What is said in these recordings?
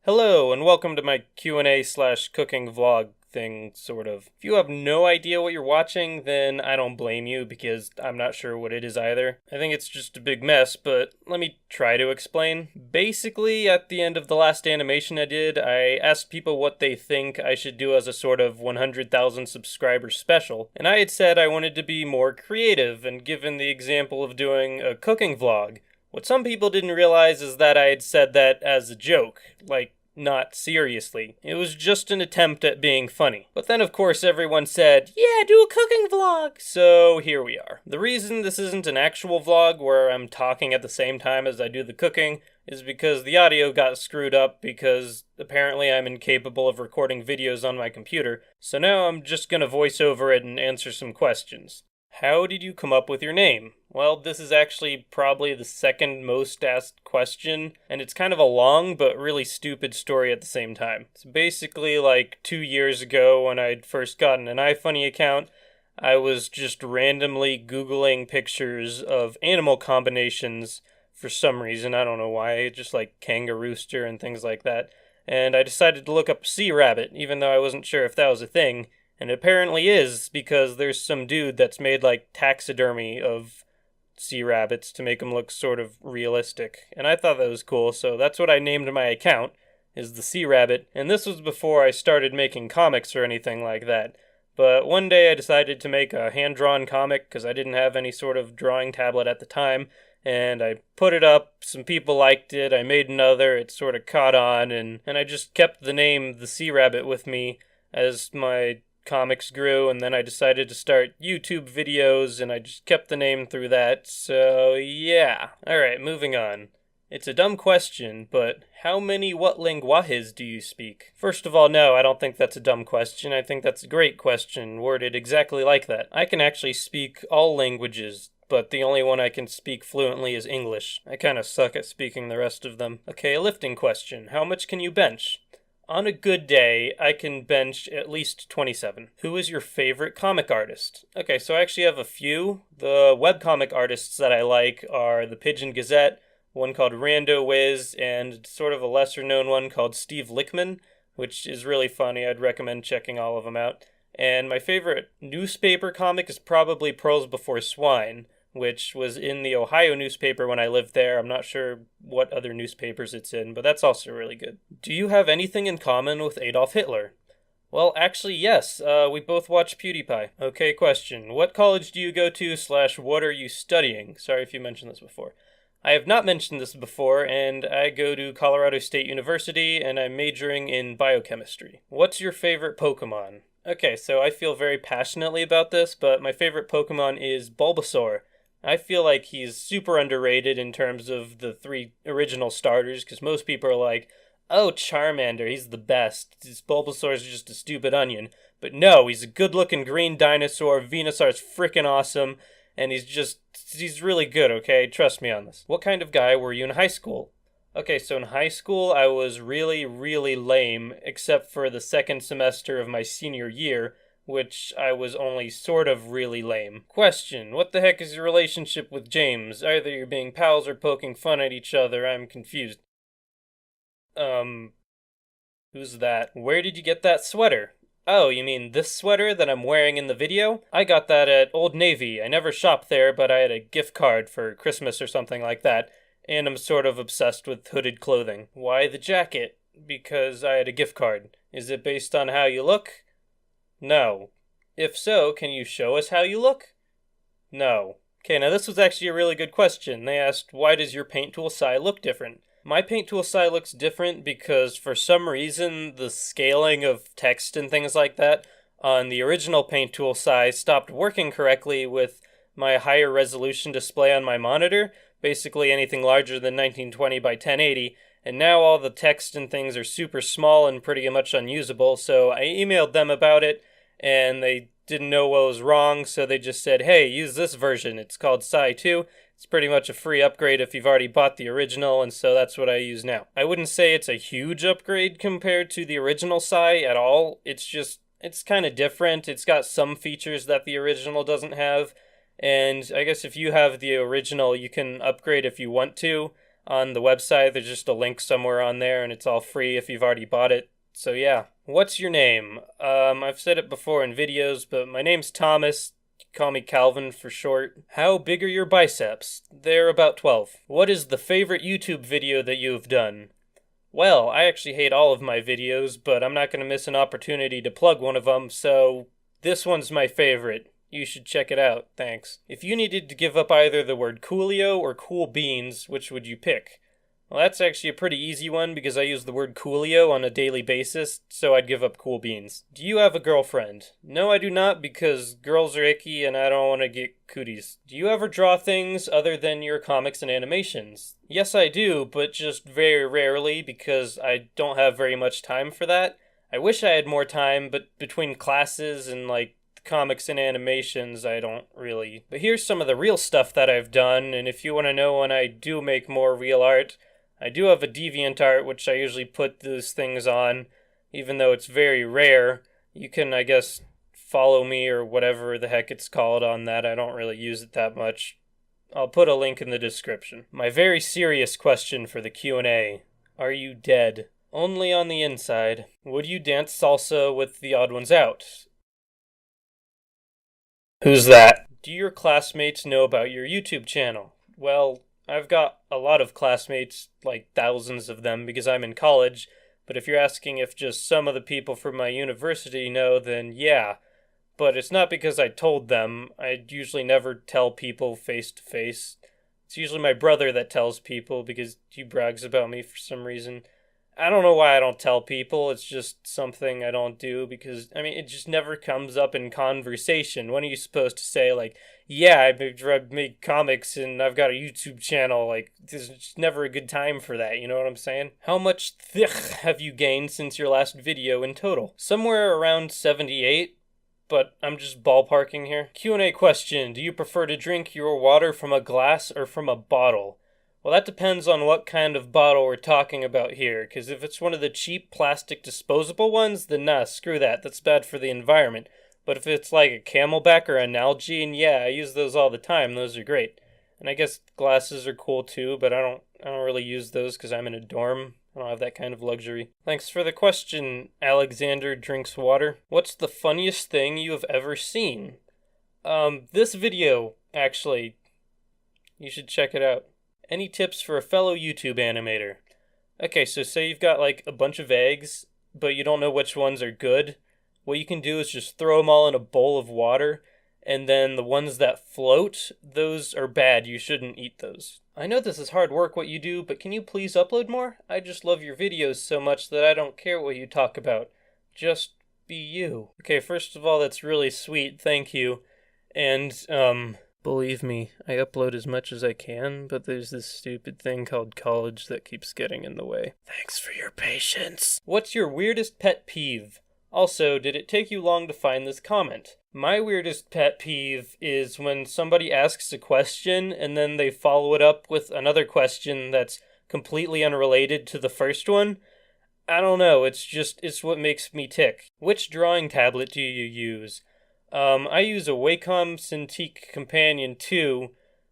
Hello, and welcome to my Q&A slash cooking vlog thing, sort of. If you have no idea what you're watching, then I don't blame you, because I'm not sure what it is either. I think it's just a big mess, but let me try to explain. Basically, at the end of the last animation I did, I asked people what they think I should do as a sort of 100,000 subscriber special, and I had said I wanted to be more creative, and given the example of doing a cooking vlog. What some people didn't realize is that I had said that as a joke, like, not seriously. It was just an attempt at being funny. But then, of course, everyone said, yeah, do a cooking vlog! So here we are. The reason this isn't an actual vlog where I'm talking at the same time as I do the cooking is because the audio got screwed up because apparently I'm incapable of recording videos on my computer. So now I'm just gonna voice over it and answer some questions. How did you come up with your name? Well, this is actually probably the second most asked question, and it's kind of a long but really stupid story at the same time. So basically, like 2 years ago when I'd first gotten an iFunny account, I was just randomly Googling pictures of animal combinations for some reason. I don't know why, just like kangarooster and things like that. And I decided to look up sea rabbit, even though I wasn't sure if that was a thing. And it apparently is, because there's some dude that's made like taxidermy of sea rabbits to make them look sort of realistic. And I thought that was cool, so that's what I named my account, is the Sea Rabbit. And this was before I started making comics or anything like that. But one day I decided to make a hand-drawn comic because I didn't have any sort of drawing tablet at the time. And I put it up, some people liked it, I made another, it sort of caught on, and I just kept the name The Sea Rabbit with me as my comics grew, and then I decided to start YouTube videos, and I just kept the name through that, so yeah. Alright, moving on. It's a dumb question, but how many what lenguajes do you speak? First of all, no, I don't think that's a dumb question. I think that's a great question, worded exactly like that. I can actually speak all languages, but the only one I can speak fluently is English. I kinda suck at speaking the rest of them. Okay, a lifting question. How much can you bench? On a good day, I can bench at least 27. Who is your favorite comic artist? Okay, so I actually have a few. The webcomic artists that I like are the Pigeon Gazette, one called Rando Wiz, and sort of a lesser known one called Steve Lickman, which is really funny. I'd recommend checking all of them out. And my favorite newspaper comic is probably Pearls Before Swine, which was in the Ohio newspaper when I lived there. I'm not sure what other newspapers it's in, but that's also really good. Do you have anything in common with Adolf Hitler? Well, actually, yes. We both watch PewDiePie. Okay, question. What college do you go to / what are you studying? Sorry if you mentioned this before. I have not mentioned this before, and I go to Colorado State University, and I'm majoring in biochemistry. What's your favorite Pokemon? Okay, so I feel very passionately about this, but my favorite Pokemon is Bulbasaur. I feel like he's super underrated in terms of the 3 original starters, because most people are like, oh, Charmander, he's the best. This Bulbasaur's just a stupid onion. But no, he's a good-looking green dinosaur, Venusaur's freaking awesome, and he's really good, okay? Trust me on this. What kind of guy were you in high school? Okay, so in high school, I was really, really lame, except for the second semester of my senior year, which I was only sort of really lame. Question. What the heck is your relationship with James? Either you're being pals or poking fun at each other. I'm confused. Who's that? Where did you get that sweater? Oh, you mean this sweater that I'm wearing in the video? I got that at Old Navy. I never shopped there, but I had a gift card for Christmas or something like that, and I'm sort of obsessed with hooded clothing. Why the jacket? Because I had a gift card. Is it based on how you look? No. If so, can you show us how you look? No. Okay, now this was actually a really good question. They asked, why does your paint tool SI look different? My paint tool SI looks different because for some reason the scaling of text and things like that on the original paint tool SI stopped working correctly with my higher resolution display on my monitor, basically anything larger than 1920 by 1080, and now all the text and things are super small and pretty much unusable, so I emailed them about it, and they didn't know what was wrong, so they just said, hey, use this version. It's called Psy 2. It's pretty much a free upgrade if you've already bought the original, and so that's what I use now. I wouldn't say it's a huge upgrade compared to the original Psy at all. It's kind of different. It's got some features that the original doesn't have, and I guess if you have the original, you can upgrade if you want to. on the website. There's just a link somewhere on there, and it's all free if you've already bought it. So yeah. What's your name? I've said it before in videos, but my name's Thomas. Call me Calvin for short. How big are your biceps? They're about 12. What is the favorite YouTube video that you've done? Well, I actually hate all of my videos, but I'm not going to miss an opportunity to plug one of them, so this one's my favorite. You should check it out. Thanks. If you needed to give up either the word coolio or cool beans, which would you pick? Well, that's actually a pretty easy one because I use the word coolio on a daily basis, so I'd give up cool beans. Do you have a girlfriend? No, I do not, because girls are icky and I don't want to get cooties. Do you ever draw things other than your comics and animations? Yes, I do, but just very rarely because I don't have very much time for that. I wish I had more time, but between classes and comics and animations, I don't really. But here's some of the real stuff that I've done, and if you want to know when I do make more real art, I do have a DeviantArt, which I usually put those things on, even though it's very rare. You can, I guess, follow me or whatever the heck it's called on that. I don't really use it that much. I'll put a link in the description. My very serious question for the Q&A. Are you dead? Only on the inside. Would you dance salsa with the odd ones out? Who's that? Do your classmates know about your YouTube channel? Well, I've got a lot of classmates, like thousands of them, because I'm in college, but if you're asking if just some of the people from my university know, then yeah. But it's not because I told them. I usually never tell people face to face. It's usually my brother that tells people because he brags about me for some reason. I don't know why I don't tell people. It's just something I don't do because, it just never comes up in conversation. When are you supposed to say, yeah, I make comics and I've got a YouTube channel? There's just never a good time for that, you know what I'm saying? How much thick have you gained since your last video in total? Somewhere around 78, but I'm just ballparking here. Q&A question. Do you prefer to drink your water from a glass or from a bottle? Well, that depends on what kind of bottle we're talking about here, because if it's one of the cheap plastic disposable ones, then nah, screw that. That's bad for the environment. But if it's like a Camelback or an Nalgene, yeah, I use those all the time. Those are great. And I guess glasses are cool too, but I don't really use those because I'm in a dorm. I don't have that kind of luxury. Thanks for the question, Alexander Drinks Water. What's the funniest thing you have ever seen? This video, actually. You should check it out. Any tips for a fellow YouTube animator? Okay, so say you've got a bunch of eggs, but you don't know which ones are good. What you can do is just throw them all in a bowl of water, and then the ones that float, those are bad. You shouldn't eat those. I know this is hard work what you do, but can you please upload more? I just love your videos so much that I don't care what you talk about. Just be you. Okay, first of all, that's really sweet. Thank you. And, believe me, I upload as much as I can, but there's this stupid thing called college that keeps getting in the way. Thanks for your patience. What's your weirdest pet peeve? Also, did it take you long to find this comment? My weirdest pet peeve is when somebody asks a question and then they follow it up with another question that's completely unrelated to the first one. I don't know, it's what makes me tick. Which drawing tablet do you use? I use a Wacom Cintiq Companion 2,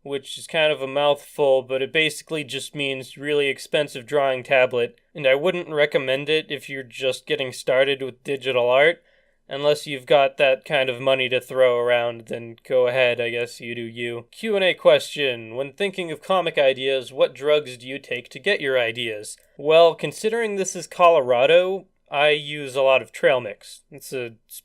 which is kind of a mouthful, but it basically just means really expensive drawing tablet, and I wouldn't recommend it if you're just getting started with digital art. Unless you've got that kind of money to throw around, then go ahead, I guess you do you. Q&A question. When thinking of comic ideas, what drugs do you take to get your ideas? Well, considering this is Colorado, I use a lot of trail mix. It's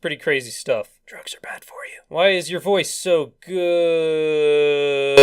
pretty crazy stuff. Drugs are bad for you. Why is your voice so good?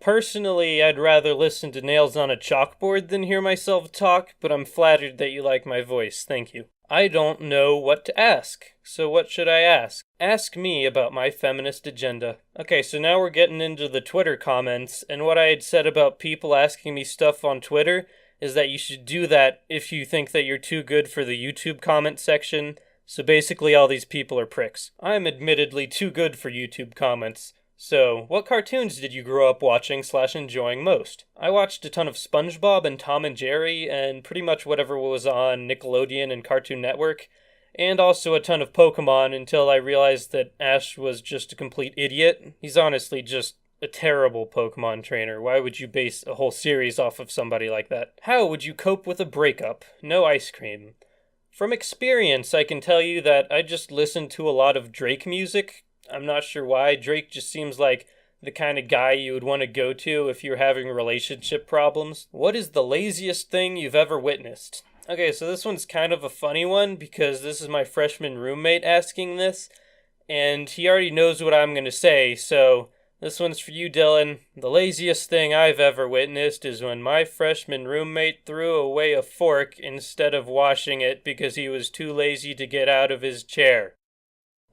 Personally, I'd rather listen to nails on a chalkboard than hear myself talk, but I'm flattered that you like my voice. Thank you. I don't know what to ask. So what should I ask? Ask me about my feminist agenda. Okay, so now we're getting into the Twitter comments, and what I had said about people asking me stuff on Twitter is that you should do that if you think that you're too good for the YouTube comment section. So basically all these people are pricks. I'm admittedly too good for YouTube comments. So, what cartoons did you grow up watching / enjoying most? I watched a ton of SpongeBob and Tom and Jerry, and pretty much whatever was on Nickelodeon and Cartoon Network, and also a ton of Pokemon until I realized that Ash was just a complete idiot. He's honestly just a terrible Pokemon trainer. Why would you base a whole series off of somebody like that? How would you cope with a breakup? No ice cream. From experience, I can tell you that I just listen to a lot of Drake music. I'm not sure why. Drake just seems like the kind of guy you would want to go to if you're having relationship problems. What is the laziest thing you've ever witnessed? Okay, so this one's kind of a funny one because this is my freshman roommate asking this, and he already knows what I'm going to say, so this one's for you, Dylan. The laziest thing I've ever witnessed is when my freshman roommate threw away a fork instead of washing it because he was too lazy to get out of his chair.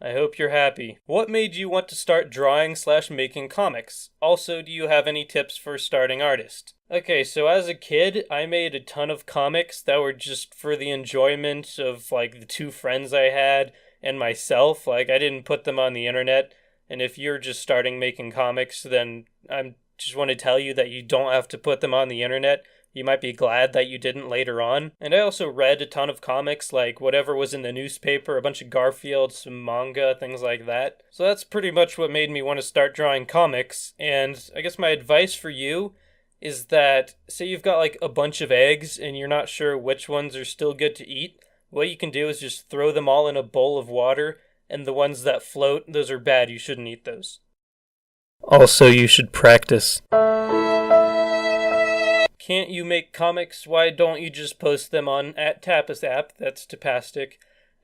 I hope you're happy. What made you want to start drawing/making comics? Also, do you have any tips for starting artist? Okay, so as a kid, I made a ton of comics that were just for the enjoyment of, like, the two friends I had and myself. Like, I didn't put them on the internet. And if you're just starting making comics, then I just want to tell you that you don't have to put them on the internet. You might be glad that you didn't later on. And I also read a ton of comics, like whatever was in the newspaper, a bunch of Garfield, some manga, things like that. So that's pretty much what made me want to start drawing comics. And I guess my advice for you is that, say you've got like a bunch of eggs and you're not sure which ones are still good to eat, what you can do is just throw them all in a bowl of water, and the ones that float, those are bad. You shouldn't eat those. Also, you should practice. Can't you make comics? Why don't you just post them on @TapasApp, that's Tapastic,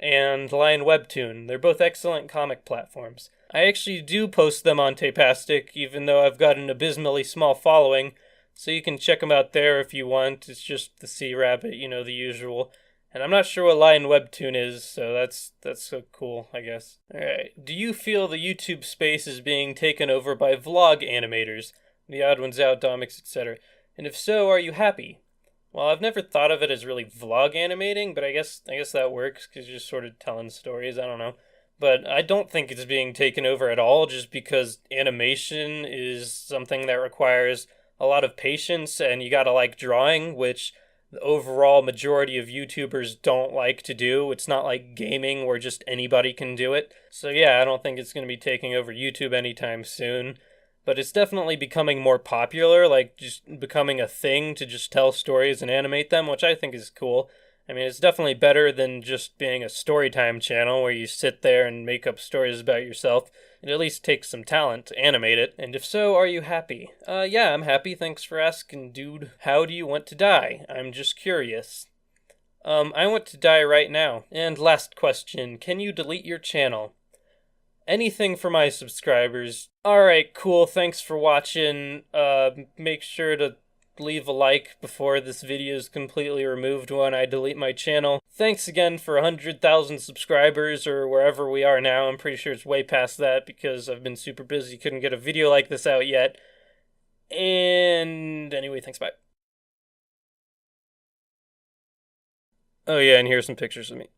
and Lion Webtoon? They're both excellent comic platforms. I actually do post them on Tapastic, even though I've got an abysmally small following, so you can check them out there if you want. It's just the Sea Rabbit, the usual. And I'm not sure what Lion Webtoon is, so that's so cool, I guess. Alright, do you feel the YouTube space is being taken over by vlog animators? The Odd Ones Out, Domics, etc. And if so, are you happy? Well, I've never thought of it as really vlog animating, but I guess that works, because you're just sort of telling stories, I don't know. But I don't think it's being taken over at all, just because animation is something that requires a lot of patience, and you gotta like drawing, which the overall majority of YouTubers don't like to do. It's not like gaming where just anybody can do it. So yeah, I don't think it's going to be taking over YouTube anytime soon. But it's definitely becoming more popular, like just becoming a thing to just tell stories and animate them, which I think is cool. I mean, it's definitely better than just being a storytime channel where you sit there and make up stories about yourself. It at least takes some talent to animate it. And if so, are you happy? Yeah, I'm happy. Thanks for asking, dude. How do you want to die? I'm just curious. I want to die right now. And last question, can you delete your channel? Anything for my subscribers. Alright, cool. Thanks for watching. Make sure to leave a like before this video is completely removed when I delete my channel. Thanks again for 100,000 subscribers, or wherever we are now. I'm pretty sure it's way past that because I've been super busy, couldn't get a video like this out yet. And anyway, thanks, bye. Oh yeah, and here's some pictures of me.